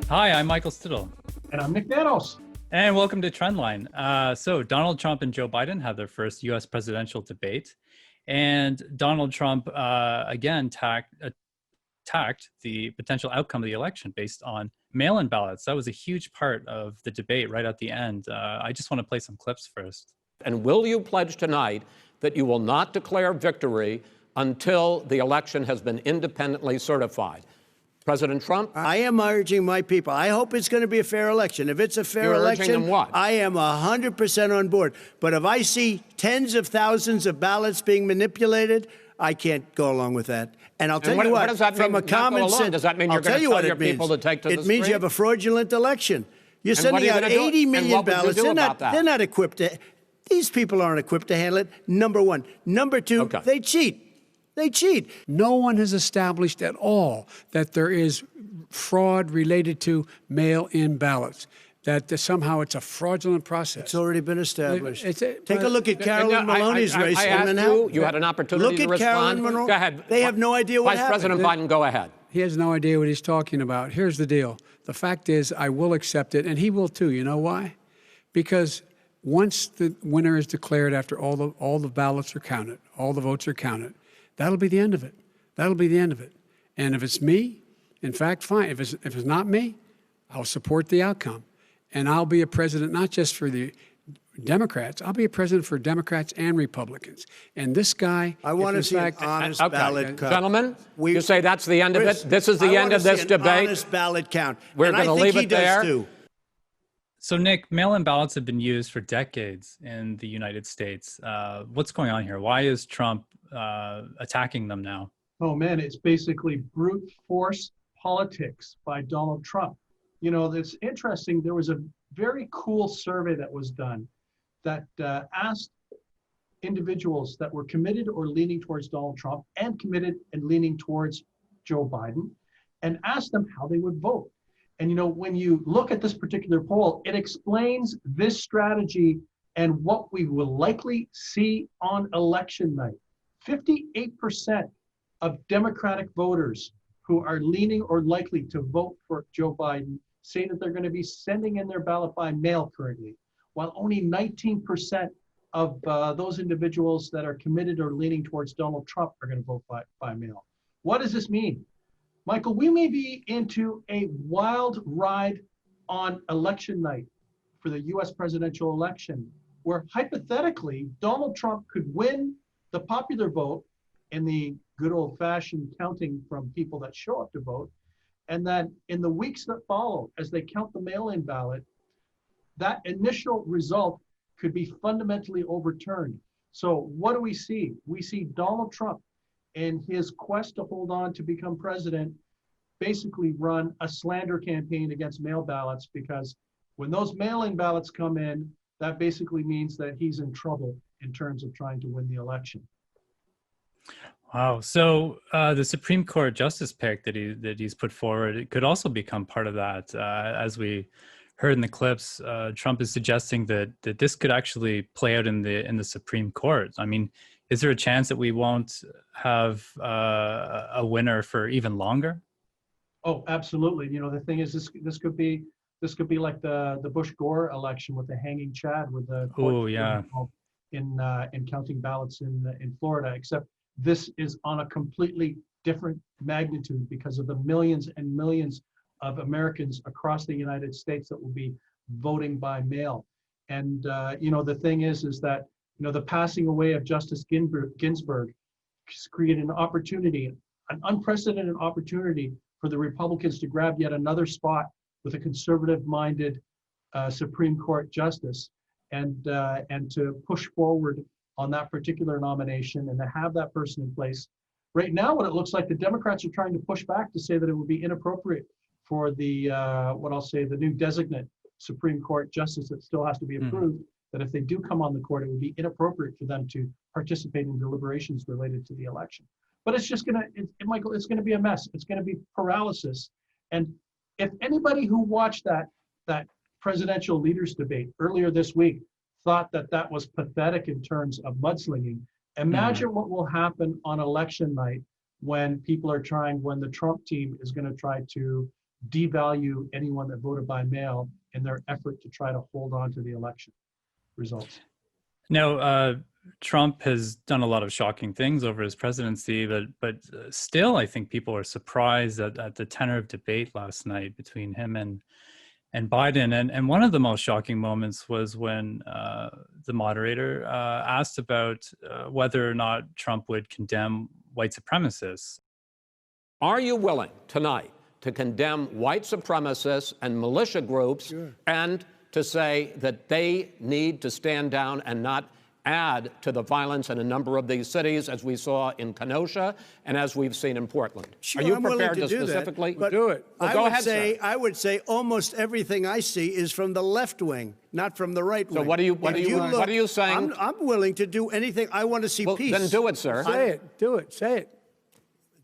Hi, I'm Michael Stittle. And I'm Nik Nanos. And welcome to Trendline. So Donald Trump and Joe Biden had their first U.S. presidential debate. And Donald Trump, again, attacked the potential outcome of the election based on mail-in ballots. That was a huge part of the debate right at the end. I just want to play some clips first. And will you pledge tonight that you will not declare victory until the election has been independently certified? President Trump? I am urging my people. I hope it's going to be a fair election. If it's a fair election, them what? I am 100% on board. But if I see tens of thousands of ballots being manipulated, I can't go along with that. And I'll tell you what, does that from mean, a common sense, does that mean you're going to tell your people to take to the street? It means you have a fraudulent election. You're sending out 80 million ballots. They're not equipped to. These people aren't equipped to handle it. Number one. Number two, They cheat. They cheat. No one has established at all that there is fraud related to mail-in ballots, that somehow it's a fraudulent process. It's already been established. Take a look at Carolyn Maloney's race in Manhattan. You had an opportunity to respond. Look at Carolyn Monroe. Go ahead. They have no idea what happened. Vice President Biden, go ahead. He has no idea what he's talking about. Here's the deal. The fact is, I will accept it, and he will too. You know why? Because once the winner is declared after all the ballots are counted, all the votes are counted, that'll be the end of it. That'll be the end of it. And if it's me, in fact, fine. If it's not me, I'll support the outcome. And I'll be a president not just for the Democrats. I'll be a president for Democrats and Republicans. And this guy, I want to see an honest ballot count. Gentlemen, you say that's the end of it? This is the end of this debate? Honest ballot count. We're going to leave it there. Too. So, Nik, mail-in ballots have been used for decades in the United States. What's going on here? Why is Trump attacking them now? Oh, man, it's basically brute force politics by Donald Trump. You know, it's interesting. There was a very cool survey that was done that asked individuals that were committed or leaning towards Donald Trump and committed and leaning towards Joe Biden and asked them how they would vote. And, you know, when you look at this particular poll, it explains this strategy and what we will likely see on election night. 58% of Democratic voters who are leaning or likely to vote for Joe Biden say that they're going to be sending in their ballot by mail currently, while only 19% of those individuals that are committed or leaning towards Donald Trump are going to vote by mail. What does this mean? Michael, we may be into a wild ride on election night for the US presidential election, where hypothetically Donald Trump could win the popular vote in the good old-fashioned counting from people that show up to vote, and then in the weeks that follow, as they count the mail-in ballot, that initial result could be fundamentally overturned. So what do we see? We see Donald Trump, in his quest to hold on to become president, basically run a slander campaign against mail ballots, because when those mail-in ballots come in, that basically means that he's in trouble in terms of trying to win the election. Wow. So the Supreme Court justice pick that he's put forward, it could also become part of that. As we heard in the clips, Trump is suggesting that this could actually play out in the Supreme Court. I mean, is there a chance that we won't have a winner for even longer? Oh, absolutely. You know, the thing is, this could be like the Bush-Gore election with the hanging Chad, with the in counting ballots in Florida, except this is on a completely different magnitude because of the millions and millions of Americans across the United States that will be voting by mail. And you know, the thing is that, you know, the passing away of Justice Ginsburg created an opportunity, an unprecedented opportunity for the Republicans to grab yet another spot with a conservative-minded Supreme Court justice, and to push forward on that particular nomination and to have that person in place. Right now, what it looks like, the Democrats are trying to push back to say that it would be inappropriate for the, the new designate Supreme Court justice that still has to be approved, that if they do come on the court, it would be inappropriate for them to participate in deliberations related to the election. But it's just Michael, it's gonna be a mess. It's gonna be paralysis. And if anybody who watched that presidential leaders debate earlier this week thought that was pathetic in terms of mudslinging, imagine what will happen on election night when the Trump team is going to try to devalue anyone that voted by mail in their effort to try to hold on to the election results. Now, Trump has done a lot of shocking things over his presidency, but still, I think people are surprised at the tenor of debate last night between him and Biden. And one of the most shocking moments was when the moderator asked about whether or not Trump would condemn white supremacists. Are you willing tonight to condemn white supremacists and militia groups and to say that they need to stand down and not add to the violence in a number of these cities, as we saw in Kenosha and as we've seen in Portland? Sure, are you I'm prepared to specifically do it? Well, go ahead, sir. I would say almost everything I see is from the left wing, not from the right wing. So what are you saying? I'm willing to do anything. I want to see peace. Then do it, sir. Say it. Do it. Say it.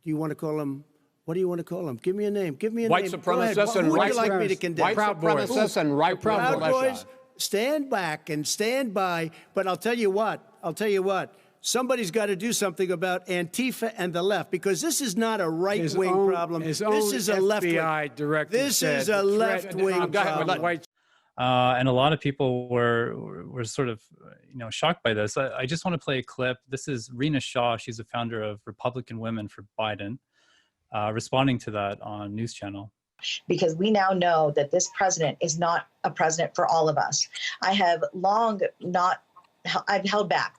Do you want to call him? What do you want to call him? Give me a name. Give me a white name. Supremacists and who would white you like me to condemn? White supremacists and right Proud militia. Boys, stand back and stand by. But I'll tell you what. Somebody's got to do something about Antifa and the left, because this is not a right-wing problem. This is a left-wing. This is a left-wing problem. And a lot of people were sort of, shocked by this. I just want to play a clip. This is Rena Shaw. She's the founder of Republican Women for Biden, responding to that on News Channel. Because we now know that this president is not a president for all of us. I have I've held back.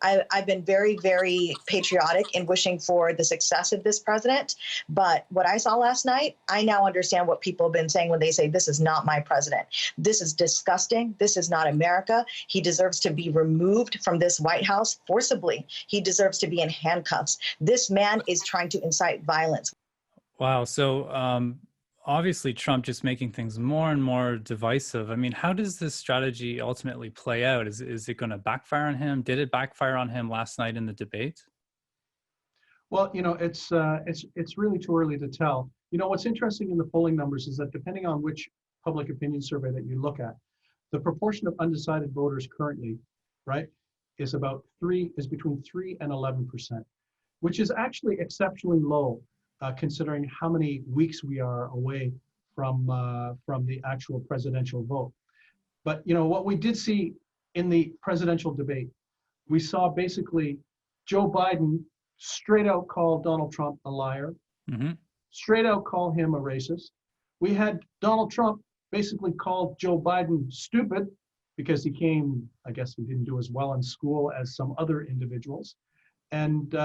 I've been very, very patriotic in wishing for the success of this president. But what I saw last night, I now understand what people have been saying when they say, this is not my president. This is disgusting. This is not America. He deserves to be removed from this White House forcibly. He deserves to be in handcuffs. This man is trying to incite violence. Wow. So obviously Trump just making things more and more divisive. I mean, how does this strategy ultimately play out? Is it going to backfire on him? Did it backfire on him last night in the debate? Well, it's really too early to tell. What's interesting in the polling numbers is that depending on which public opinion survey that you look at, the proportion of undecided voters currently, right, is between 3 and 11%, which is actually exceptionally low. Considering how many weeks we are away from the actual presidential vote. But what we did see in the presidential debate, we saw basically Joe Biden straight out call Donald Trump a liar, straight out call him a racist. We had Donald Trump basically call Joe Biden stupid because he didn't do as well in school as some other individuals, and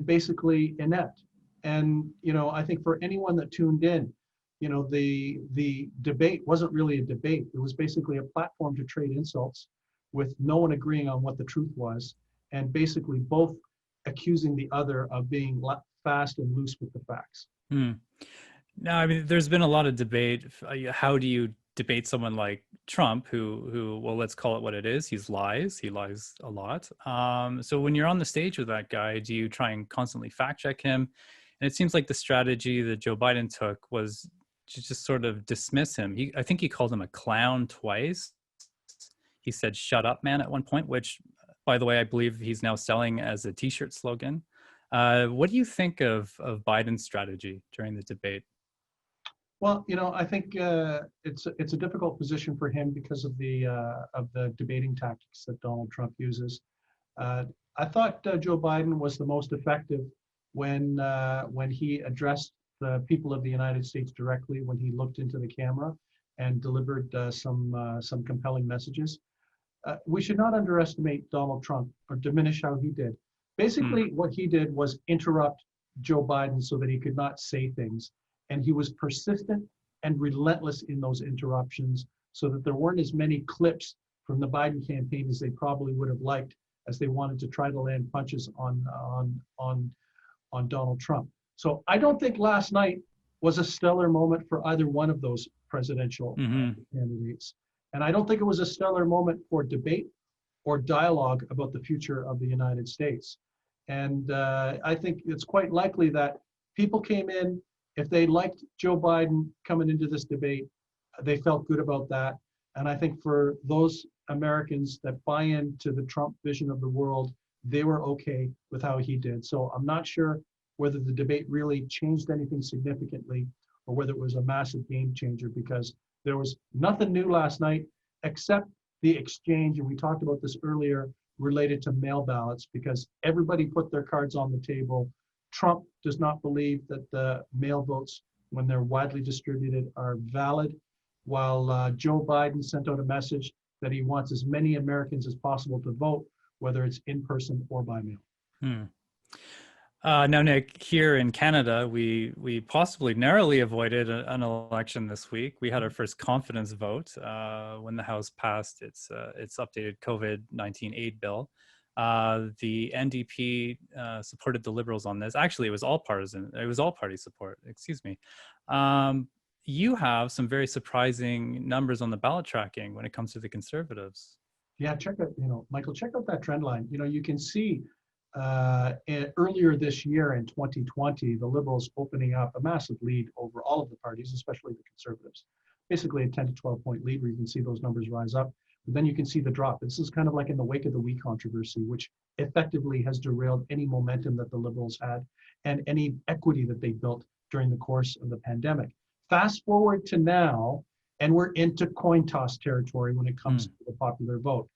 basically inept. And, I think for anyone that tuned in, the debate wasn't really a debate. It was basically a platform to trade insults with no one agreeing on what the truth was, and basically both accusing the other of being fast and loose with the facts. Now, I mean, there's been a lot of debate. How do you debate someone like Trump, who, well, let's call it what it is. He lies a lot. So when you're on the stage with that guy, do you try and constantly fact check him? And it seems like the strategy that Joe Biden took was to just sort of dismiss him. I think he called him a clown twice. He said, "Shut up, man," at one point, which, by the way, I believe he's now selling as a T-shirt slogan. What do you think of Biden's strategy during the debate? Well, I think it's a difficult position for him because of the debating tactics that Donald Trump uses. I thought Joe Biden was the most effective when he addressed the people of the United States directly, when he looked into the camera and delivered some compelling messages. We should not underestimate Donald Trump or diminish how he did. Basically, what he did was interrupt Joe Biden so that he could not say things. And he was persistent and relentless in those interruptions so that there weren't as many clips from the Biden campaign as they probably would have liked, as they wanted to try to land punches on Donald Trump. So I don't think last night was a stellar moment for either one of those presidential candidates. And I don't think it was a stellar moment for debate or dialogue about the future of the United States. And I think it's quite likely that people came in, if they liked Joe Biden coming into this debate, they felt good about that. And I think for those Americans that buy into the Trump vision of the world, they were okay with how he did. So I'm not sure whether the debate really changed anything significantly or whether it was a massive game changer, because there was nothing new last night except the exchange, and we talked about this earlier, related to mail ballots, because everybody put their cards on the table. Trump does not believe that the mail votes, when they're widely distributed, are valid, while Joe Biden sent out a message that he wants as many Americans as possible to vote, whether it's in person or by mail. Now, Nick, here in Canada, we possibly narrowly avoided an election this week. We had our first confidence vote when the House passed its updated COVID-19 aid bill. The NDP supported the Liberals on this. Actually, it was all partisan. It was all party support. Excuse me. You have some very surprising numbers on the ballot tracking when it comes to the Conservatives. Yeah, check out, Michael, check out that trend line. You can see earlier this year in 2020, the Liberals opening up a massive lead over all of the parties, especially the Conservatives. Basically a 10 to 12 point lead where you can see those numbers rise up. But then you can see the drop. This is kind of like in the wake of the We controversy, which effectively has derailed any momentum that the Liberals had and any equity that they built during the course of the pandemic. Fast forward to now, and we're into coin toss territory when it comes to the popular vote.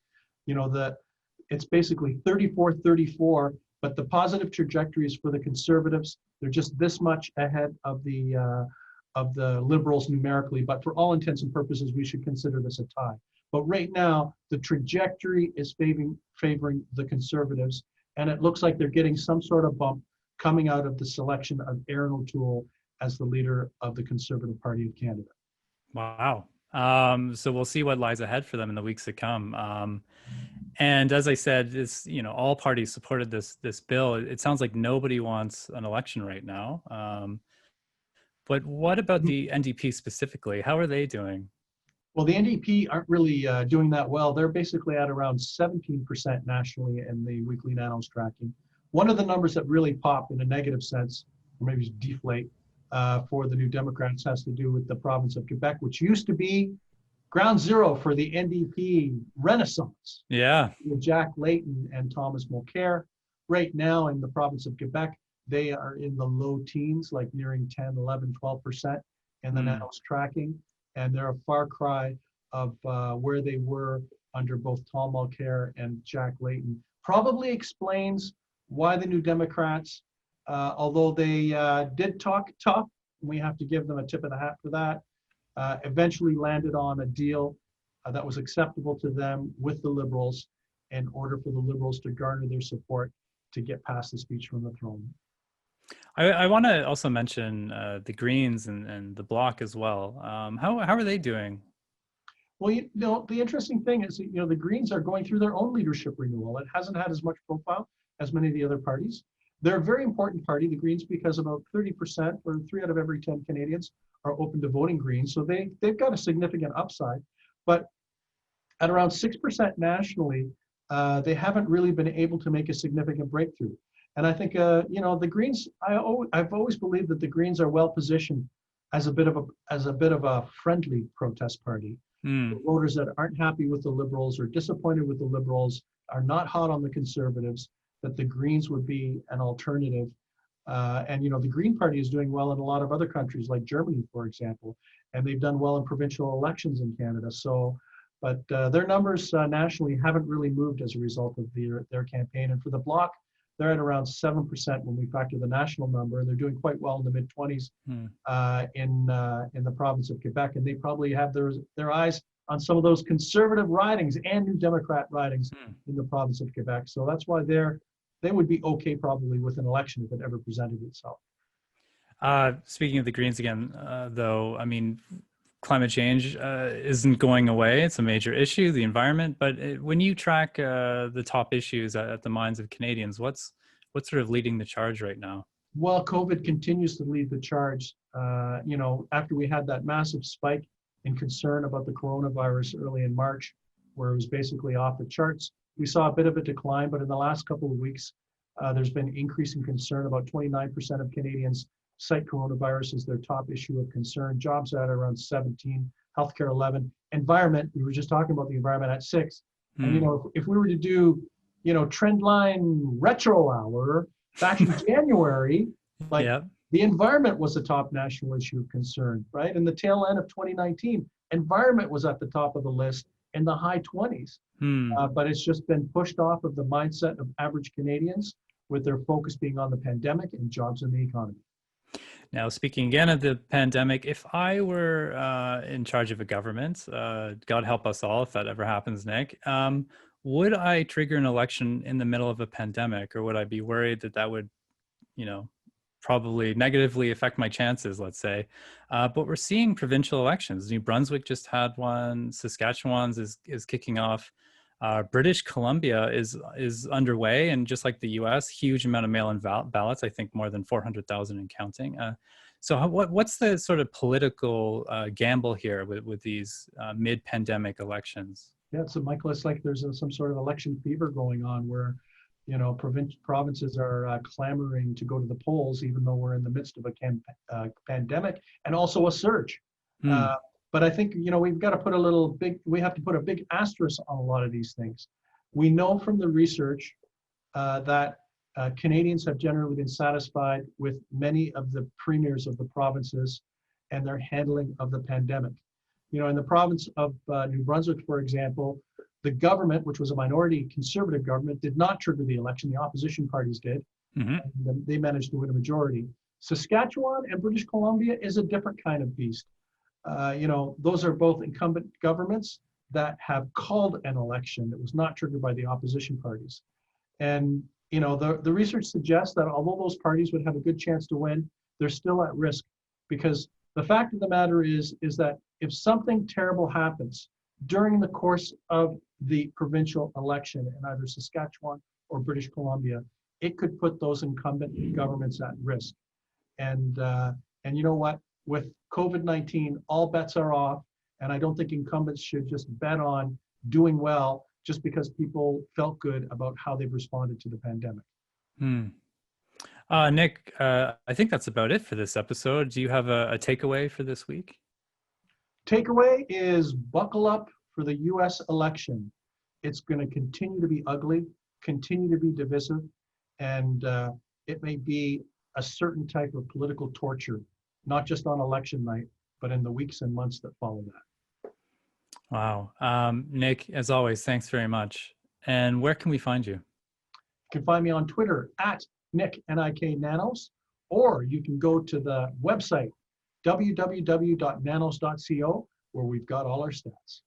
It's basically 34-34, but the positive trajectory is for the Conservatives. They're just this much ahead of the Liberals numerically, but for all intents and purposes, we should consider this a tie. But right now, the trajectory is favoring the Conservatives, and it looks like they're getting some sort of bump coming out of the selection of Erin O'Toole as the leader of the Conservative Party of Canada. Wow. So we'll see what lies ahead for them in the weeks to come. And as I said, it's, all parties supported this bill. It sounds like nobody wants an election right now. But what about the NDP specifically? How are they doing? Well, the NDP aren't really doing that well. They're basically at around 17% nationally in the weekly Nanos tracking. One of the numbers that really popped in a negative sense, or maybe deflate, for the New Democrats has to do with the province of Quebec, which used to be ground zero for the NDP renaissance. Yeah. With Jack Layton and Thomas Mulcair. Right now in the province of Quebec, they are in the low teens, like nearing 10, 11, 12% in the Nanos tracking. And they're a far cry of where they were under both Tom Mulcair and Jack Layton. Probably explains why the New Democrats, although they did talk tough, we have to give them a tip of the hat for that, eventually landed on a deal that was acceptable to them with the Liberals in order for the Liberals to garner their support to get past the speech from the throne. I want to also mention the Greens and the Bloc as well. How are they doing? Well, the interesting thing is, the Greens are going through their own leadership renewal. It hasn't had as much profile as many of the other parties. They're a very important party, the Greens, because about 30% or 3 out of every 10 Canadians are open to voting Greens. So they've got a significant upside. But at around 6% nationally, they haven't really been able to make a significant breakthrough. And I think, the Greens, I've always believed that the Greens are well positioned as a bit of a friendly protest party. The voters that aren't happy with the Liberals or disappointed with the Liberals, are not hot on the Conservatives, that the Greens would be an alternative. And the Green Party is doing well in a lot of other countries, like Germany, for example, and they've done well in provincial elections in Canada. So, but their numbers nationally haven't really moved as a result of their campaign. And for the Bloc, they're at around 7% when we factor the national number, and they're doing quite well in the mid-20s in the province of Quebec. And they probably have their eyes on some of those conservative ridings and New Democrat ridings in the province of Quebec. So that's why they would be okay probably with an election if it ever presented itself. Speaking of the Greens again, though, I mean, climate change isn't going away. It's a major issue, the environment. But when you track the top issues at the minds of Canadians, what's sort of leading the charge right now? Well, COVID continues to lead the charge. After we had that massive spike in concern about the coronavirus early in March, where it was basically off the charts, we saw a bit of a decline. But in the last couple of weeks, there's been increasing concern. About 29% of Canadians cite coronavirus as their top issue of concern. Jobs at around 17, healthcare 11, environment, we were just talking about the environment at 6. And if we were to do trend line retro hour back in January, The environment was the top national issue of concern, right? In the tail end of 2019, environment was at the top of the list in the high 20s. But it's just been pushed off of the mindset of average Canadians, with their focus being on the pandemic and jobs in the economy. Now, speaking again of the pandemic, if I were in charge of a government, God help us all if that ever happens, Nick, would I trigger an election in the middle of a pandemic, or would I be worried that that would, probably negatively affect my chances, let's say? But we're seeing provincial elections. New Brunswick just had one. Saskatchewan's is kicking off. British Columbia is underway, and just like the U.S., huge amount of mail-in ballots. I think more than 400,000 and counting. So what's the sort of political gamble here with these mid-pandemic elections? Yeah, so Michael, it's like there's some sort of election fever going on where, provinces are clamoring to go to the polls, even though we're in the midst of a pandemic and also a surge. But I think, we've got to put we have to put a big asterisk on a lot of these things. We know from the research that Canadians have generally been satisfied with many of the premiers of the provinces and their handling of the pandemic. In the province of New Brunswick, for example, the government, which was a minority conservative government, did not trigger the election. The opposition parties did. And they managed to win a majority. Saskatchewan and British Columbia is a different kind of beast. Those are both incumbent governments that have called an election that was not triggered by the opposition parties. And, the research suggests that although those parties would have a good chance to win, they're still at risk, because the fact of the matter is that if something terrible happens during the course of the provincial election in either Saskatchewan or British Columbia, it could put those incumbent governments at risk. And you know what? With COVID-19, all bets are off, and I don't think incumbents should just bet on doing well just because people felt good about how they've responded to the pandemic. Nick, I think that's about it for this episode. Do you have a takeaway for this week? Takeaway is buckle up for the U.S. election. It's going to continue to be ugly, continue to be divisive, and it may be a certain type of political torture, not just on election night, but in the weeks and months that follow that. Wow. Nick, as always, thanks very much. And where can we find you? You can find me on Twitter at Nik and Nanos, or you can go to the website www.nanos.co, where we've got all our stats.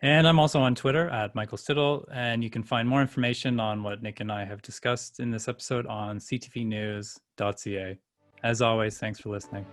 And I'm also on Twitter at Michael Stittle, and you can find more information on what Nick and I have discussed in this episode on ctvnews.ca. As always, thanks for listening.